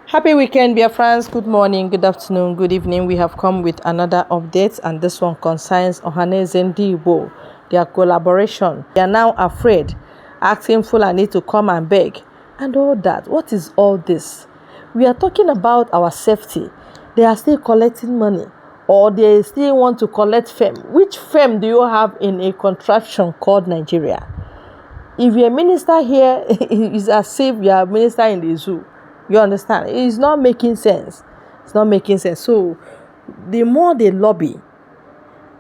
Happy weekend, dear friends. Good morning, good afternoon, good evening. We have come with another update, and this one concerns Ohaneze and Ndigbo, their collaboration. They are now afraid, asking Fulani to come and beg, and all that. What is all this? We are talking about our safety. They are still collecting money, or they still want to collect fame. Which fame do you have in a contraption called Nigeria? If you're a minister here, it's as if you're a minister in the zoo. You understand? It's not making sense. It's not making sense. So, the more they lobby,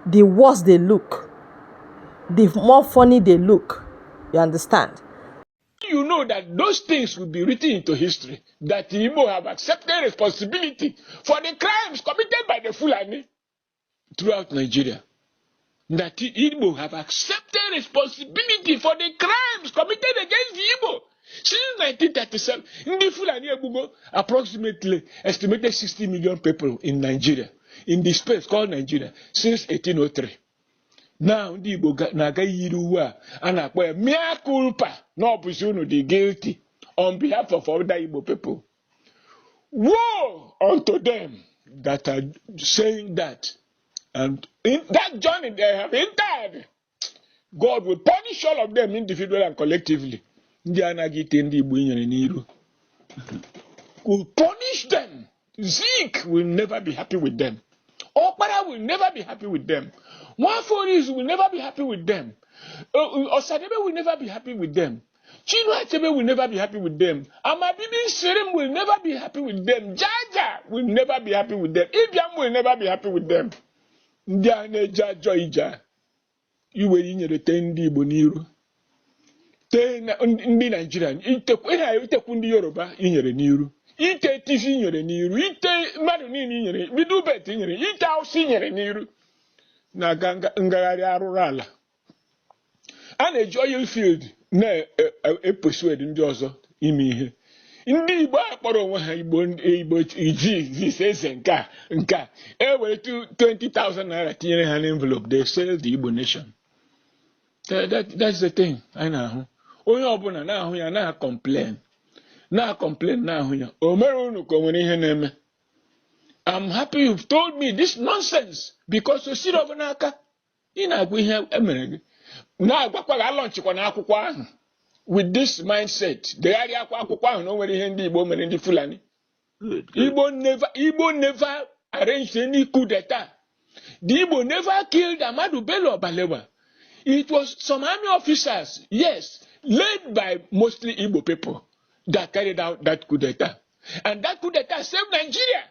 the worse they look. The more funny they look. You understand? You know that those things will be written into history, that the Igbo have accepted responsibility for the crimes committed by the Fulani throughout Nigeria. That the Igbo have accepted responsibility for the crimes committed against the Igbo. Since 1937, in the Fulani Ebugo, approximately estimated 60 million people in Nigeria, in the space called Nigeria, since 1803. Now, the Igbo na-aga yiri uwe a na-akpọ ya mea culpa na ọ bụzi unu dị guilty on behalf of other Igbo people. Woe unto them that are saying that. And in that journey they have entered, God will punish all of them individually and collectively. Ndị anaghị ite ndị Igbo inyere n'iru will punish them. Zeke will never be happy with them. Okpara will never be happy with them. Nwaforis will never be happy with them. Osadebe will never be happy with them. Chinua Achebe will never be happy with them. Amabibi Sirim will never be happy with them. Jaja will never be happy with them. Ibiam will never be happy with them. Ndị a na-eje ajọ ije iwere inyerete ndị Igbo n'iru. Tee ndị Naijiria itekwu ndị Yoruba inyere n'iru. Ite tisi inyere n'iru. Ite mmadụ niile inyere. Bido bet inyere. Ite Hausa inyere n'iru. Na-aga ngagharị arụrụ ala. A na-eji oil field na-epersuade ndị ọzọ ime ihe. Ndị Igbo akpọrọ onwe ha Igbo iji eze nke a ewere 20,000 naira tinyere ha n'envelope, they sell the Igbo nation. That's the thing anyị na-ahụ. Onye ọbụla na-ahụ ya na-complain na-ahụ ya. O mere unu ka o nwere ihe na-eme. I'm happy you've told me this nonsense because o siri ọbụ n'aka ị na-agwa ihe emere gị. Na-agwakwa gị alọnchikwa n'akwụkwọ ahụ with this mindset. Degharịa akwụkwọ ahụ na o nwere ihe ndị Igbo mere ndị Fulani. Igbo never arranged any coup d'etat. The Igbo never killed Ahmadu Bello Balewa. It was some army officers, yes, led by mostly Igbo people, that carried out that coup d'etat. And that coup d'etat saved Nigeria.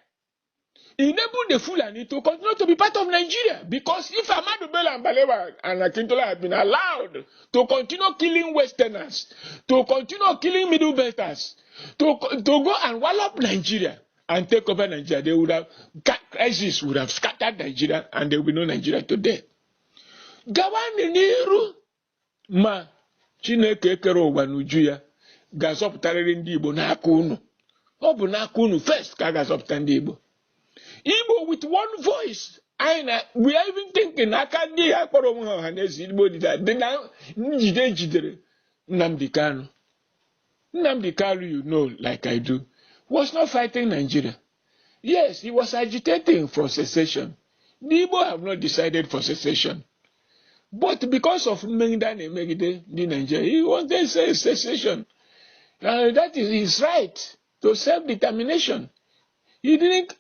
Enabled the Fulani to continue to be part of Nigeria. Because if Ahmadu Bello and Balewa and Akintola had been allowed to continue killing Westerners, to continue killing Middle Belters, to go and wallop Nigeria and take over Nigeria, they would have, crisis would have scattered Nigeria and there would be no Nigeria today. Gawani n'iru ma Chineke kere ụwa n'uju ya ga-azọpụtarịrị ndị Igbo n'aka unu. Ọ bụ n'aka unu first ka a ga-azọpụta ndị Igbo. Igbo with one voice. We are even thinking aka ndị ya kpọrọ onwe ha Ohaneze Igbo dị na njide jidere Nnamdi Kanu. Nnamdi Kanu, you know, like I do, was not fighting Nigeria. Yes, he was agitating for secession. The Igbo have not decided for secession. But because of Megida and Megide, the Nigeria, he wanted secession. That is his right to self-determination. He didn't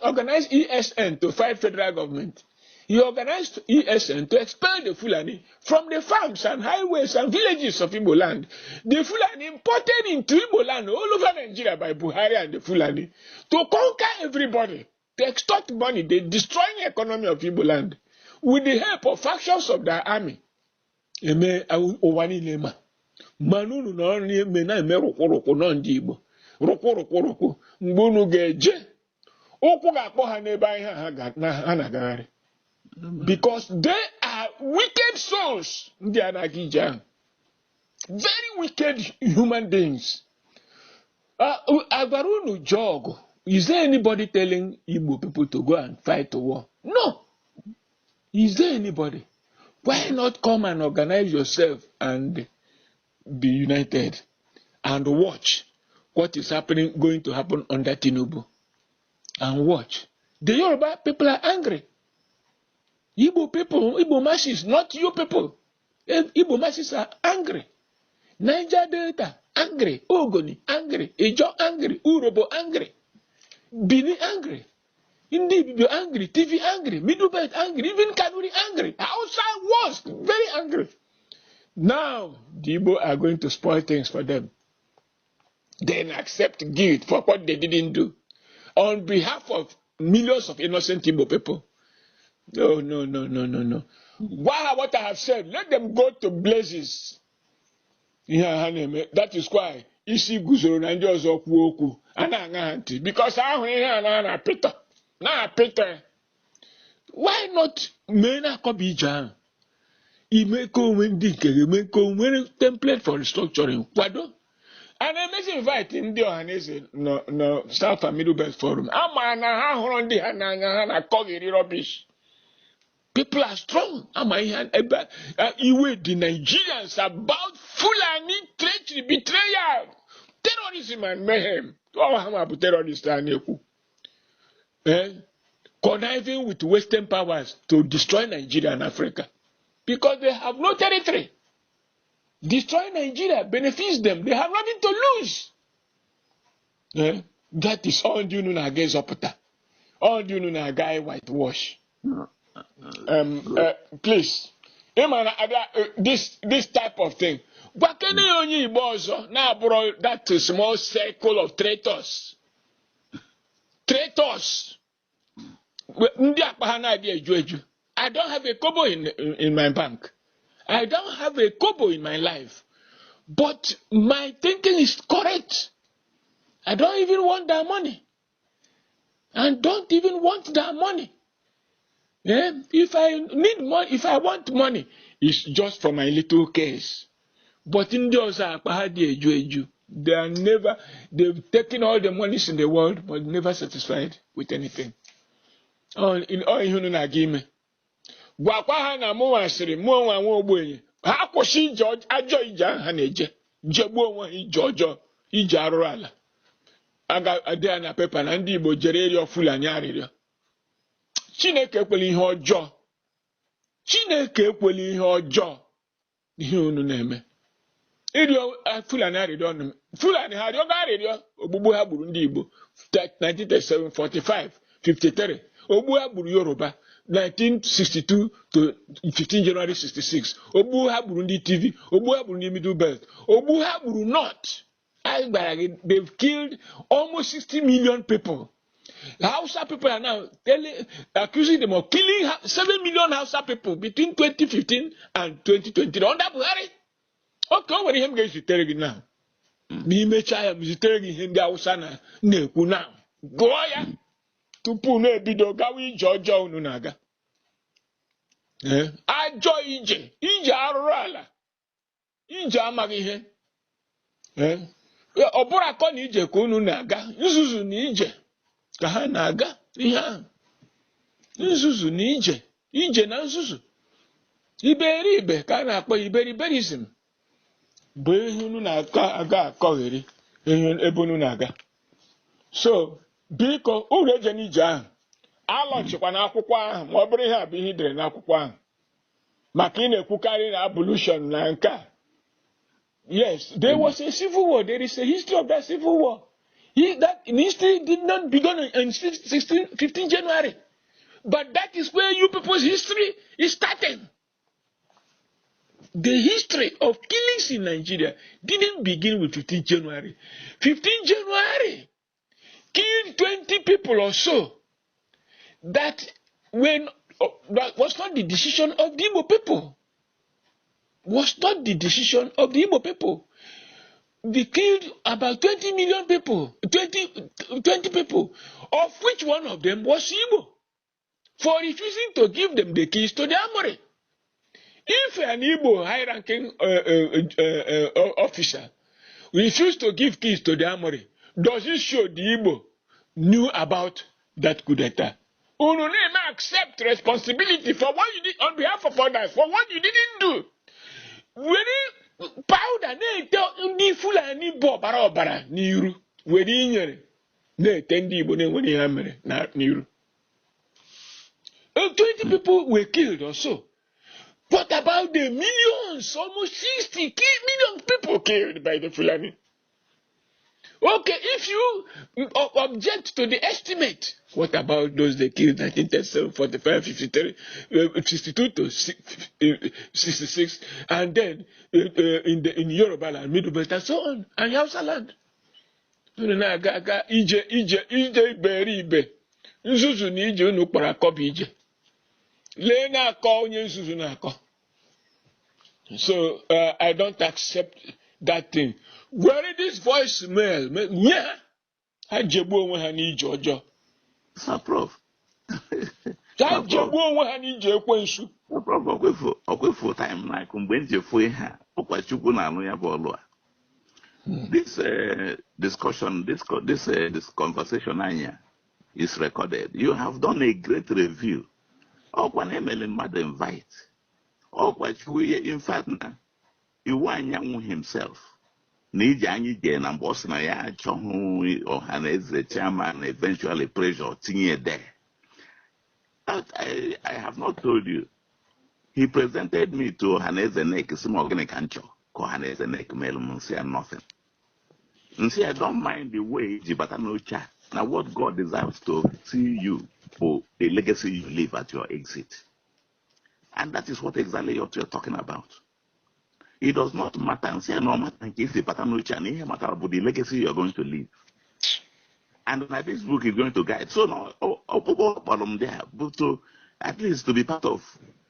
organize ESN to fight federal government. He organized ESN to expel the Fulani from the farms and highways and villages of Igbo land. The Fulani imported into Igbo land all over Nigeria by Buhari and the Fulani to conquer everybody, to extort money, they destroying the economy of Igbo land. With the help of factions of the army, eme owani lema. Manunu na oni eme na eme rukwuruku na ndị Igbo. Rukwuruku mgbe unu ga-eje. Ụkwụ ga-akpọ ha n'ebe anyị ha na-agagharị. Because they are wicked souls. Ndị anaghị ije ahụ. Very wicked human beings. Agwara unu jọgụ. Is there anybody telling Igbo people to go and fight a war? No. Is there anybody? Why not come and organize yourself and be united and watch what is going to happen under Tinubu. And watch. The Yoruba people are angry. Igbo people, Igbo masses, not you people. Igbo masses are angry. Niger Delta, angry. Ogoni, angry. Ijo, angry. Urobo, angry. Bini, angry. Ndigbo, angry. TV, angry. Middle Belt, angry. Even Kanuri, angry. Outside was very angry. Now, the Igbo are going to spoil things for them. Then accept guilt for what they didn't do. On behalf of millions of innocent Igbo people. No. Why what I have said, let them go to blazes. That is why isi guzoro na ndị ọzọ kwuo okwu a na-aṅa ha ntị because ahụ ihe a na-apịta. Why not mee na-akọba ije ahụ? Ime ka onwe ndị nke eme ka onwe template for restructuring kwado. And I must invite ndị Ohaneze no South and Middle Belt Forum. Ama na ha hụrụ ndị ha n'anya ha na-akọghịrị rubbish. People are strong. Iwe the Nigerians about Fulani treachery, betrayal, terrorism and mayhem. Terrorists conniving with Western powers to destroy Nigeria and Africa. Because they have no territory. Destroy Nigeria benefits them. They have nothing to lose. That is all you know against Opota. All you know a guy whitewash. Please, this type of thing. But can you only now bro that small circle of traitors? Traitors. I don't have a kobo in my bank. I don't have a kobo in my life. But my thinking is correct. I don't even want that money. And don't even want that money. Yeah? If I need money, if I want money, it's just for my little case. But in those they are never, they've taken all the monies in the world, but never satisfied with anything. In all human agreement. Gwakwa na mo asiri mo nwa nwa ogbenye ha kwụsị ije ajọ ije ha na-eje jegbuo onwe ije ọjọọ ije arụrụ ala aga adịa na pepa na ndị Igbo jere ịrịọ Fulani arịrịọ. Chineke ekwela ihe ọjọọ. Chineke ekwela ihe ọjọọ ihe unu na-eme. Ịrịọ Fulani arịrịọ Fulani ha arịọ arịrịọ ogbugbu ha gburu ndị Igbo 1937 45 53 ogbu ha gburu Yoruba 1962 to 15 January 66. Obu ha Burundi TV, Obu ha Burundi Middle Belt, Obu ha Buru North. They've killed almost 60 million people. The Hausa people are now accusing them of killing 7 million Hausa people between 2015 and 2020. Under Buhari. Okay, what him guys you telling now? Me mecha am telling him the Hausa na neku now. Go ya. Tupu na ebido gawa ije ọjọọ unu na-aga. Ajọ ije arụrụ ala, ije amaghị ihe. Ọ bụrụ akọ na ije ka unu na-aga, nzuzu na ije ka ha na-aga ihe ahụ. Nzuzu na ije na nzuzu. Iberibe ka a na-akpọ iberiberism. Bụ ihe unu na-aga akọghịrị ebe unu na-aga. So, biko uru eje n'ije ahụ alọchikwa n'akwụkwọ ahụ ma ọ bụrụ ihe a bụ ihe idere n'akwụkwọ ahụ maka ị na-ekwukarị na abolition na nke a. Yes, there was a civil war. There is a history of that civil war. That history did not begin in 15 January. But that is where you people's history is starting. The history of killings in Nigeria didn't begin with 15 January. 15 January killed 20 people or so. That was not the decision of the Igbo people. Was not the decision of the Igbo people. They killed about 20 million people, 20 people, of which one of them was Igbo, for refusing to give them the keys to the armory. If an Igbo high-ranking officer refused to give keys to the armory, does it show the Igbo knew about that coup d'etat? Unu never accept responsibility for what you did on behalf of others, for what you didn't do. powder na-ete ndị Fulani bụ ọbara n'iru were inyere na-ete ndị Igbo na-enwere ihe ha mere n'iru. 20 people were killed or so. What about the millions, almost 60 million people killed by the Fulani? Okay, if you object to the estimate, what about those they killed 1937, 45, 53, 62 to 66, and then in Yoruba land, Middle Belt, and so on, and Hausa land? Ije iberibe nzuzu na ije unu kpara akọ bụ ije lee na-akọ onye nzuzu na-akọ. So I don't accept that thing. Where this voicemail, yeah, ha jegbu onwe ha n'ije ọjọọ. Prof. Ha jegbu onwe ha n'ije ekwensu. Prof, okwefu time na mgbe njefu ihe a ụkọchukwu na-anụ ya bụ ọlụ a. This discussion, this conversation anya is recorded. You have done a great review. Okwa emele mmadụ invite. Okwachu, in fact, na iwu anyanwụ himself. Na ije anyị jee na mgbe ọ sị na ya achọghị Ohaneze chairman eventually pressure tinye there. I have not told you. He presented me to Ohaneze Nek, some organic ancho. Ohaneze Nek melum say nothing. And say I don't mind the way Jibatanocha. Now what God desires to see you for the legacy you leave at your exit. And that is what exactly what you're talking about. It does not matter and say no matter if the Patanocha and it matter about the legacy you're going to leave. And this book is going to guide. So now problem there, but to at least to be part of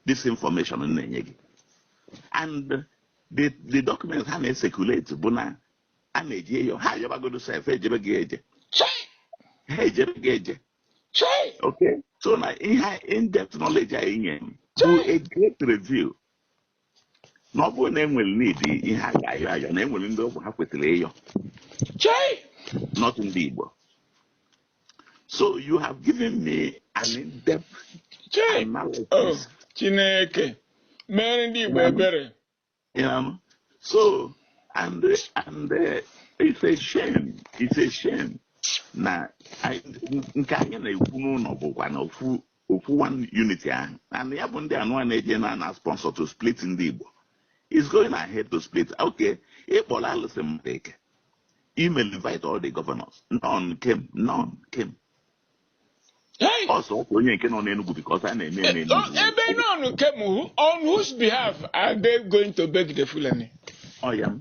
this information in Nenyegi. And the documents can circulate, Buna and Neji, how you are going to say, okay. So now in-depth knowledge do a great review. No one will need the name will end up with not in Ndigbo. So you have given me an in-depth analysis. Oh, Chineke, Ndigbo. You know, so and it's a shame. It's a shame. Now, one unity and the Abunde and one agent and sponsor to split in Ndigbo. He's going ahead to split. Okay, Ebola take. Email invite all the governors. None came. Hey. Also, because I name on whose behalf are they going to beg the Fulani? Oh yeah.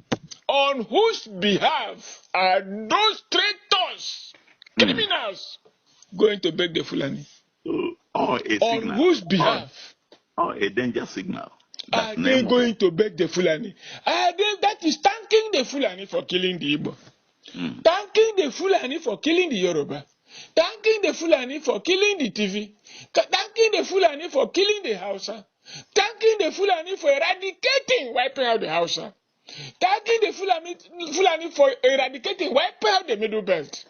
On whose behalf are those traitors, criminals, going to beg the Fulani? On whose behalf? A danger signal. Are they going to beg the Fulani? That is thanking the Fulani for killing the Igbo. Thanking the Fulani for killing the Yoruba. Thanking the Fulani for killing the TV. Thanking the Fulani for killing the Hausa. Thanking the Fulani for eradicating, wiping out the Hausa. Thanking the Fulani for eradicating, wiping out the Middle Belt.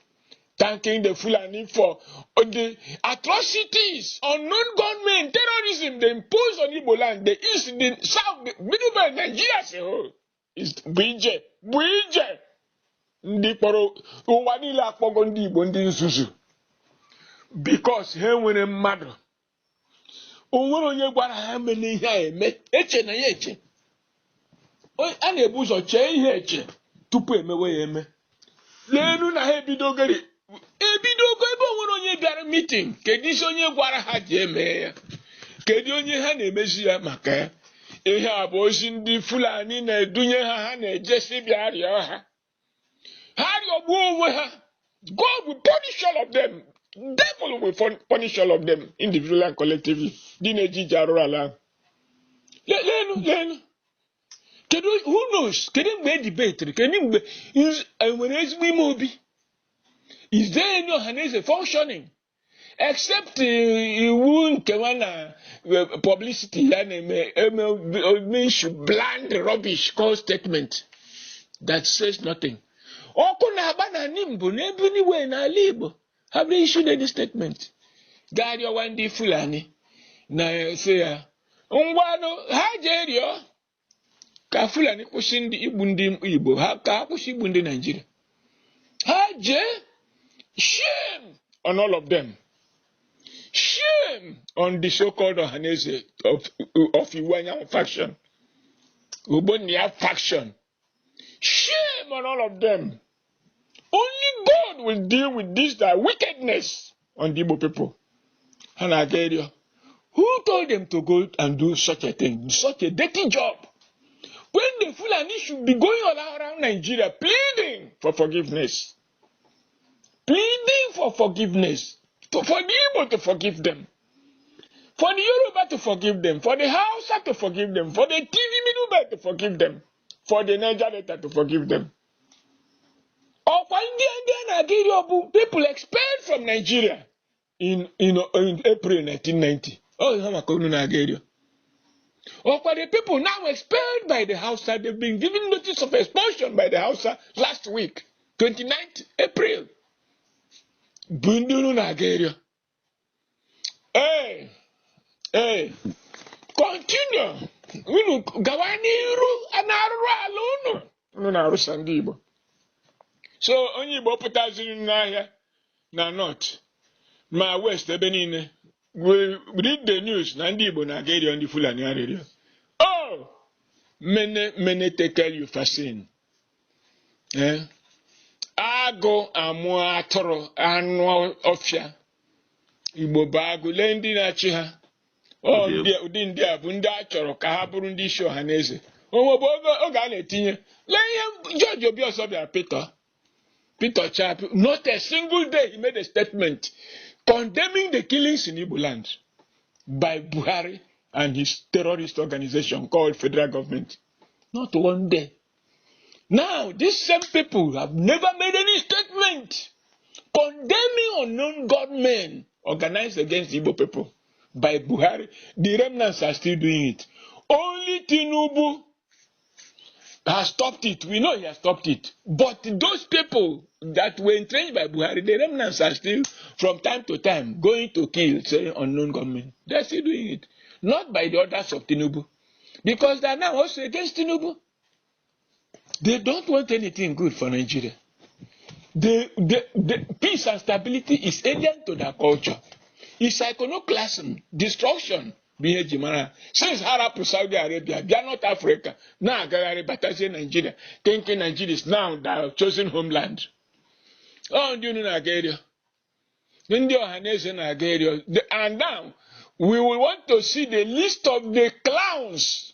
Thanking the Fulani for the atrocities, unknown gunmen, terrorism they impose on Igbo land, the east, the south, the Middle Belt, Nigeria as a whole. Is Bije. Ndị kpọrọ ụwa niile akpọgo ndị Igbo ndị nzuzu because ha nwere mmadụ o nwere onye gwara ha mene ihe a eme eche na ya eche a na-ebu ụzọ chee ihe eche tupu emewe ya eme leenu na ha ebidogo ebe o nwere onye bịara meeting kedu isi onye gwara ha ji eme ya kedu onye ha na-emezi ya maka ya ihe a bụ ozi ndị Fulani na-edunye ha na-ejesi bịa rịọ ha God will punish all of them. Devil will punish all of them individually and collectively. Who knows? Debate? Is there any Ohaneze functioning? Except publicity, bland rubbish called statement that says nothing. Anyway, have they issued any statement? Gadio Wandi Fulani. Na say, Ungwano, Hajerio. ka Fulani kwụsị ndị igbu ndị Igbo ha ka ha kwụsị igbu ndị Nigeria. Ha jee, shame on all of them. Shame on the so-called Ohaneze of Iwanyan faction, Ubonia faction. Shame on all of them. Only God will deal with this wickedness on the Igbo people. And I tell you, who told them to go and do such a thing, such a dirty job? When the Fulani should be going all around Nigeria pleading for forgiveness. Pleading for forgiveness. For the Igbo to forgive them. For the Yoruba to forgive them. For the Hausa to forgive them. For the TV Middle to forgive them. For the Niger Delta to forgive them. Or for India, people expelled from Nigeria in April 1990. Oh, Nigeria. Or for the people now expelled by the Hausa, they've been given notice of expulsion by the Hausa last week, 29th April. Bundunu Nigeria. Hey, continue. Unu gawaniru anaru alunu. Unu na arusa ndị Igbo. So onye Igbo pụtaziri n'ahịa na north ma west ebe niile. We read the news na ndị Igbo na Nigeria ndị Fulani arịrịọ. Oh, many tekel you fascin. Agụ amụ atụrụ anụ ọfịa. Igbo bụ agụ lee ndị na-achị ha. Ụdị ndị a bụ ndị a chọrọ ka ha bụrụ ndị isi Ohaneze. Onwe bụ oge a na-etinye. Lee ihe George Obiọsọ bịara Peter Chap. Not a single day he made a statement condemning the killings in Igbo land by Buhari and his terrorist organization called federal government. Not one day. Now, these same people have never made any statement condemning unknown gunmen organized against Igbo people by Buhari. The remnants are still doing it. Only Tinubu has stopped it. We know he has stopped it. But those people that were entrenched by Buhari, the remnants are still, from time to time, going to kill, say, unknown gunmen. They're still doing it. Not by the orders of Tinubu. Because they are now also against Tinubu. They don't want anything good for Nigeria. The peace and stability is alien to their culture. It's iconoclasm, destruction. Since Arab to Saudi Arabia, they are not Africa. Now, Nigeria, thinking Nigeria is now their chosen homeland. Oh, do you know Nigeria? Nigeria. And now, we will want to see the list of the clowns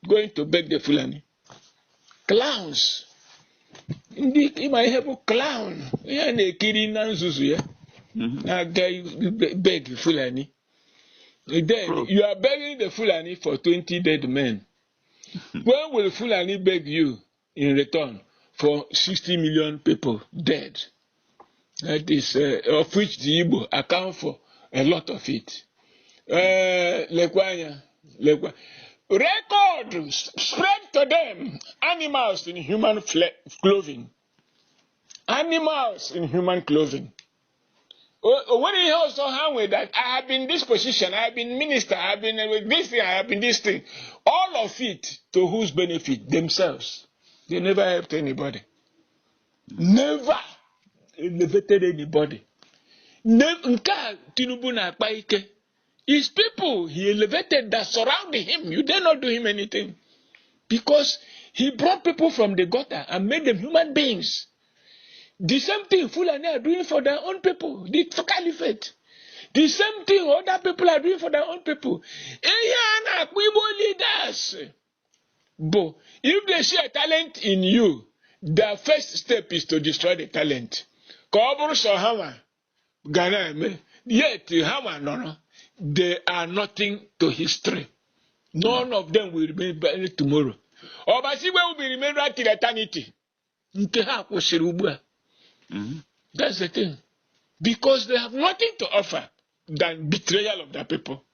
going to beg the Fulani. Clowns. Indeed, you might have a clown. You are beg Fulani. Then you are begging the Fulani for 20 dead men. When will Fulani beg you in return for 60 million people dead? That is, of which the Igbo account for a lot of it. Record spread to them animals in human clothing. Animals in human clothing. When he also hang with that, I have been in this position, I have been minister, I have been with this thing, I have been this thing. All of it to whose benefit? Themselves. They never helped anybody. Never elevated anybody. Tinubu na akpa ike. His people he elevated that surrounded him. You dare not do him anything. Because he brought people from the gutter and made them human beings. The same thing Fulani are doing for their own people. The caliphate. The same thing other people are doing for their own people. Igbo leaders. But if they see a talent in you, the first step is to destroy the talent. Yet, they are nothing to history. None of them will remain by tomorrow. Obasiwe will be remembered till eternity. That's the thing. Because they have nothing to offer than betrayal of their people.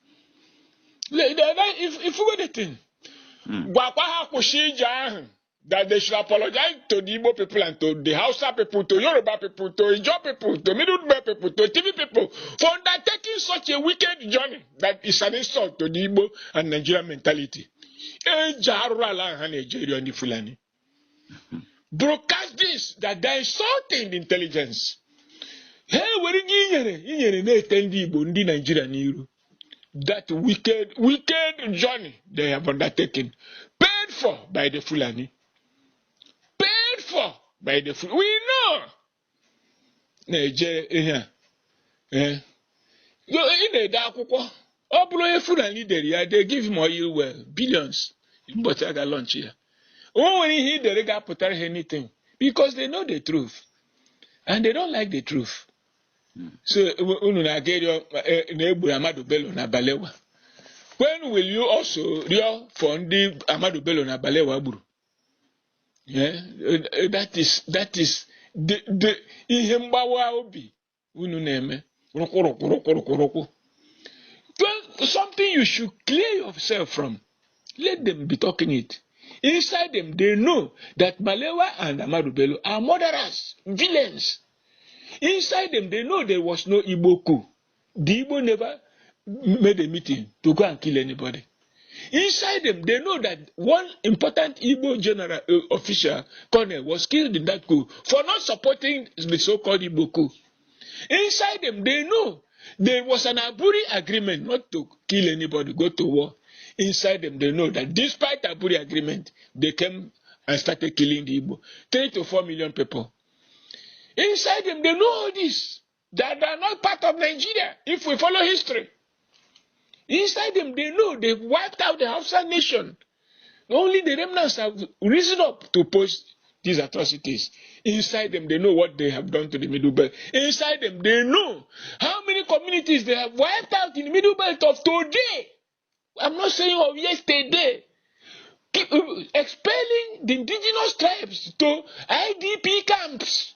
If we go the thing, that they should apologize to the Igbo people and to the Hausa people, to Yoruba people, to Ijaw people, to Middle Belt people, to TV people, for undertaking such a wicked journey that is an insult to the Igbo and Nigerian mentality. Fulani. Broadcast this that they are insulting the intelligence. Hey, where you Ndigbo, Nigeria Niru. That wicked journey they have undertaken, paid for by the Fulani. Paid for by the Fulani. We know. Nigeria, in the dark, Fulani they give him oil well, billions. But I got lunch here. Oh, when he the rega put anything because they know the truth and they don't like the truth. So, when will you also real for the Amadu Bello na Balewa Buru? Yeah, that is the Ihembawa Obi. Something you should clear yourself from. Let them be talking it. Inside them, they know that Balewa and Amadu Bello are murderers, villains. Inside them, they know there was no Igbo coup. The Igbo never made a meeting to go and kill anybody. Inside them, they know that one important Igbo general official, colonel, was killed in that coup for not supporting the so-called Igbo coup. Inside them, they know there was an Aburi agreement not to kill anybody, go to war. Inside them, they know that despite Aburi agreement, they came and started killing the Igbo. 3 to 4 million people. Inside them, they know all this. That they are not part of Nigeria, if we follow history. Inside them, they know they've wiped out the Hausa nation. Only the remnants have risen up to oppose these atrocities. Inside them, they know what they have done to the Middle Belt. Inside them, they know how many communities they have wiped out in the Middle Belt of today. I'm not saying of yesterday. Expelling the indigenous tribes to IDP camps.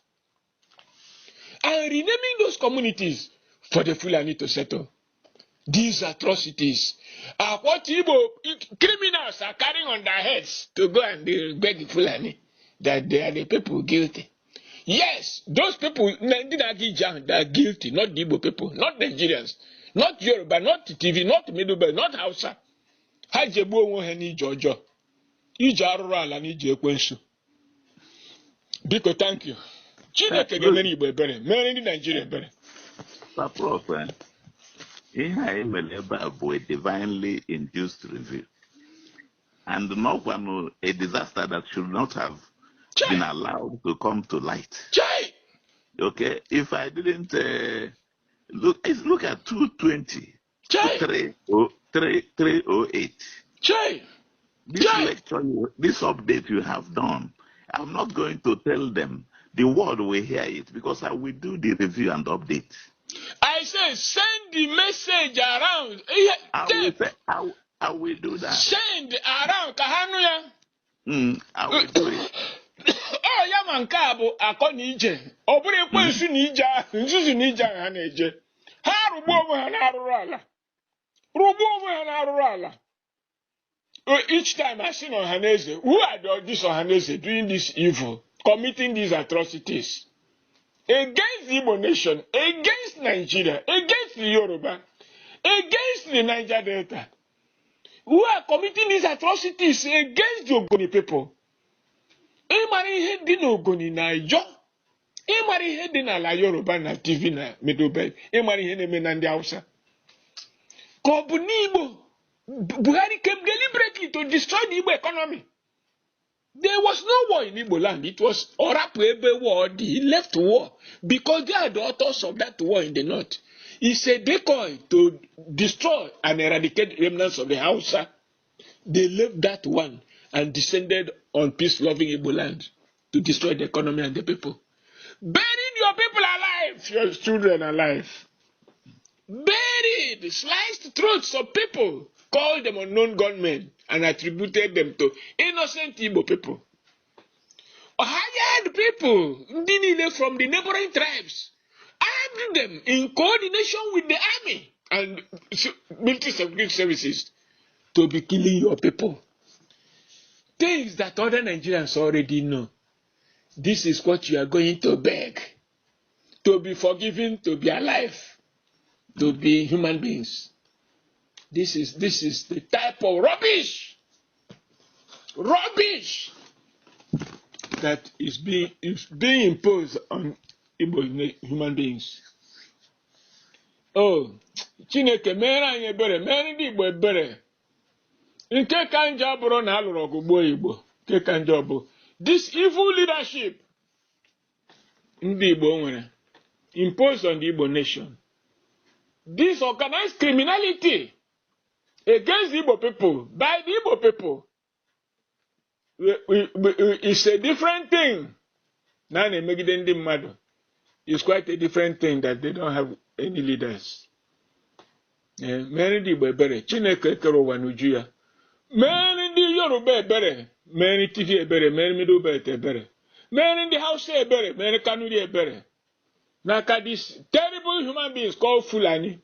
And renaming those communities for the Fulani to settle. These atrocities are what Igbo criminals are carrying on their heads to go and beg the Fulani that they are the people guilty. Yes, those people that are guilty, not the Igbo people, not Nigerians, not Yoruba, not TV, not Middle Belt, not Hausa. Hajebu onwe ni Jojo. Ije arụrụ ala na ije ekwensu. Biko, thank you. Chineke ga-emere Igbo ebere, mere ndị Nigeria ebere. Prof, ihe anyị mere ebe a bụ a divinely induced review. And not one a disaster that should not have been allowed to come to light. Okay, if I didn't look at 220 to 308. This lecture, this update you have done, I'm not going to tell them. The world will hear it because I will do the review and update. I say send the message around. I will do that. Send around Kahanuya. I will do it. Oh, Yamankabo, Akonije. Obure Kwensu Nija, Nzuzu Nija Haneje. Harubo Hanarala. Rubo Hanarala. Each time I see Ohaneze, who are this Ohaneze doing this evil, committing these atrocities against the Igbo nation, against Nigeria, against the Yoruba, against the Niger Delta, who are committing these atrocities against the Ogoni people. Emari ihe dị n'Ogoni na Ijo, emari ihe dị n'ala Yoruba na TV na Middle Belt, emari ihe na-eme na ndị Hausa. Ka ọ bụ n'Igbo, Buhari came deliberately to destroy the Igbo economy. There was no war in Igbo land. It was Orapuebe war. He left war because they are the authors of that war in the north. It's a decoy to destroy and eradicate remnants of the Hausa. They left that one and descended on peace-loving Igbo land to destroy the economy and the people. Burying your people alive, your children alive. Buried, sliced throats of people. Called them unknown gunmen and attributed them to innocent Igbo people. Or hired people from the neighboring tribes, armed them in coordination with the army and military security services to be killing your people. Things that other Nigerians already know. This is what you are going to beg. To be forgiven, to be alive, to be human beings. This is the type of rubbish rubbish that is being imposed on Igbo human beings. Oh, Chineke mere anyị ebere, mere ndị Igbo ebere. Nke ka njọ bụrụ na alụrụ ọgụ gbuo Igbo. Nke ka njọ bụ this evil leadership ndị Igbo nwere imposed on the Igbo nation. This organized criminality against the Igbo people by the Igbo people is a different thing. Now they make it ndị mmadụ. It's quite a different thing that they don't have any leaders. Mere ndị Igbo ebere, Chineke kere ụwa n'uju ya. Mere ndị Yoruba ebere, mere TV ebere, mere Middle Belt ebere. Mere ndị Hausa ebere, mere Kanuri ebere. Naka these terrible human beings called Fulani,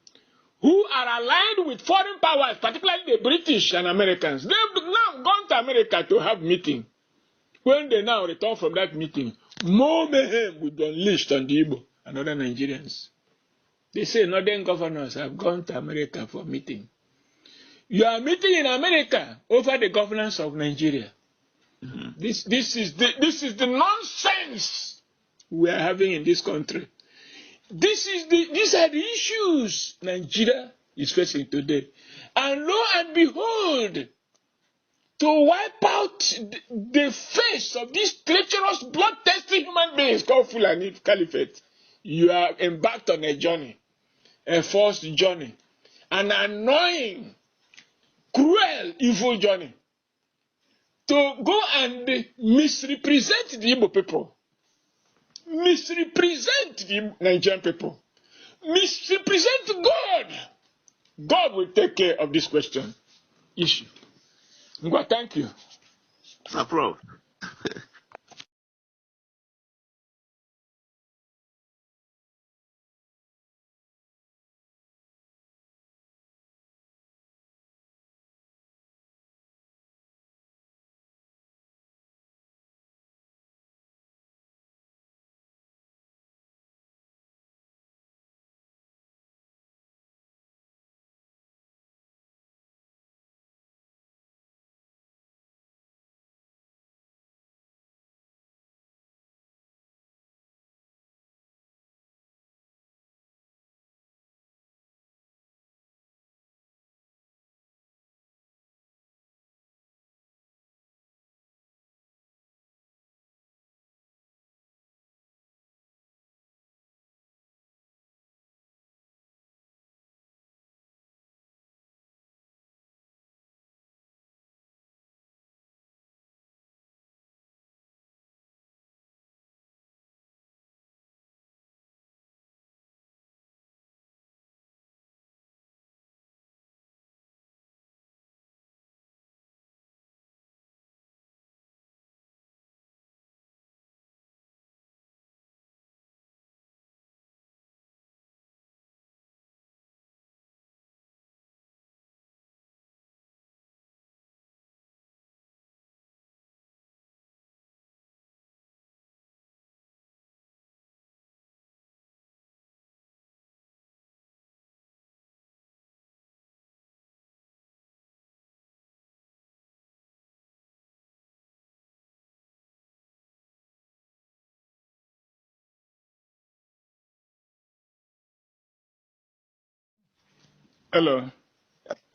who are aligned with foreign powers, particularly the British and Americans. They've now gone to America to have meeting. When they now return from that meeting, more mayhem will be unleashed on the Igbo and other Nigerians. They say northern governors have gone to America for meeting. You are meeting in America over the governance of Nigeria. Mm-hmm. This is the nonsense we are having in this country. These are the issues Nigeria is facing today. And lo and behold, to wipe out the face of these treacherous, bloodthirsty human beings called Fulani Caliphate, you are embarked on a journey, a forced journey, an annoying, cruel, evil journey to go and misrepresent the Igbo people, misrepresent the Nigerian people, misrepresent God. God will take care of this question issue. Ngwa, thank you. No problem. Hello.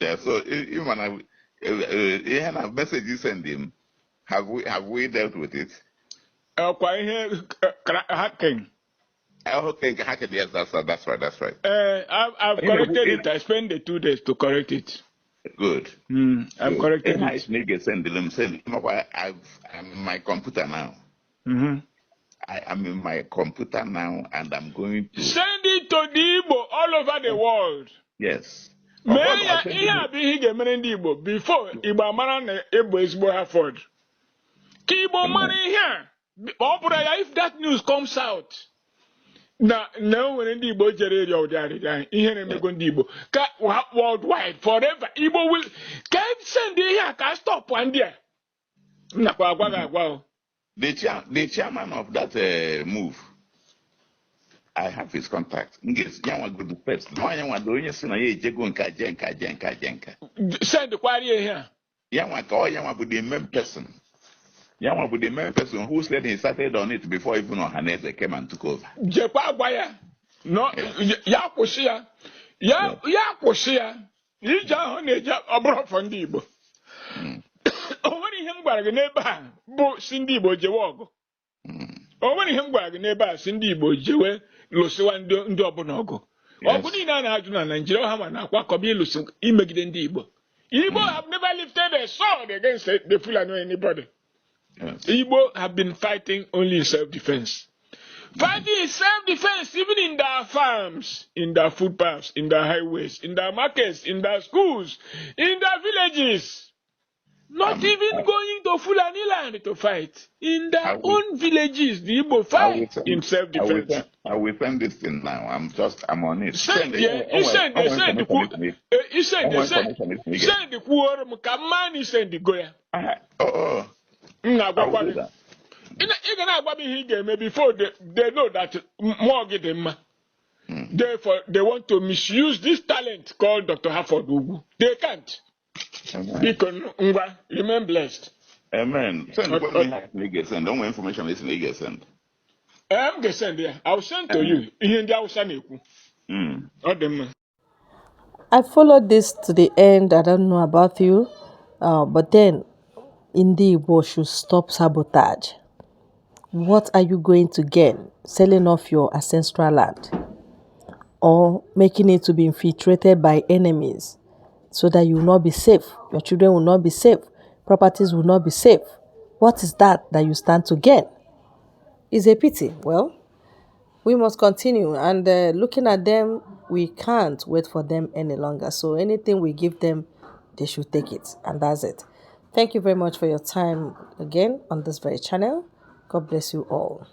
Yeah, so even a message you send him, have we dealt with it? Hacking. Okay, yes, that's right. I've corrected it. I spent the 2 days to correct it. Good. I've corrected it. I'm in my computer now. Mm-hmm. I am in my computer now, and I'm going to send it to the Igbo all over the world. Yes. Before Igbo amara na Igbo ezigbo Harvard. Ka Igbo mara ihe if that news comes out, na nwere ndị Igbo jere eri ọdịarịrị ihe na-emego ndị Igbo ka worldwide forever Igbo will can send ihe ka stop ndị a nakwa agwa ga-agwa. The chairman of that move, I have his contact. Go first. Send the query here. Yama would the main person. Yama would the main person who said he started on it before even Ohaneze came and took over. Jepa Gwaya. No, ya kwụsị ya kwụsị ya ije ahụ na-eje ọbụrụ for ndị Igbo. O nwere ihe m gwara gị n'ebe a bụ si ndị Igbo jewe ọgụ. O nwere ihe m gwara gị n'ebe a si ndị Igbo jewe lụsịwa ndị ọbụla ọgụ. Ọgụ niile a na-ajụ na Nigeria ha ma na-akwakọba ịlụsị imegide ndị Igbo. Igbo have never lifted a sword against the Fulani or anybody. Yes. Igbo have been fighting only in self-defense. Fighting in self-defense, even in their farms, in their footpaths, in their highways, in their markets, in their schools, in their villages. Not even going to Fulani land to fight. In their own villages, the Igbo fight in self-defense. I will send this thing now. I'm on it. Send the quorum, Kamani send the Goya. Even before they know that more get them. Therefore, they want to misuse this talent called Dr. Harford Ugu. They can't. Because remain blessed. Amen. Send no more information is legal send. I'm going to send there. I'll send to you. I followed this to the end. I don't know about you, but then Ndigbo should stop sabotage. What are you going to gain selling off your ancestral land or making it to be infiltrated by enemies so that you will not be safe? Your children will not be safe. Properties will not be safe. What is that you stand to gain? It's a pity. Well, we must continue, and looking at them, we can't wait for them any longer. So anything we give them, they should take it, and that's it. Thank you very much for your time again on this very channel. God bless you all.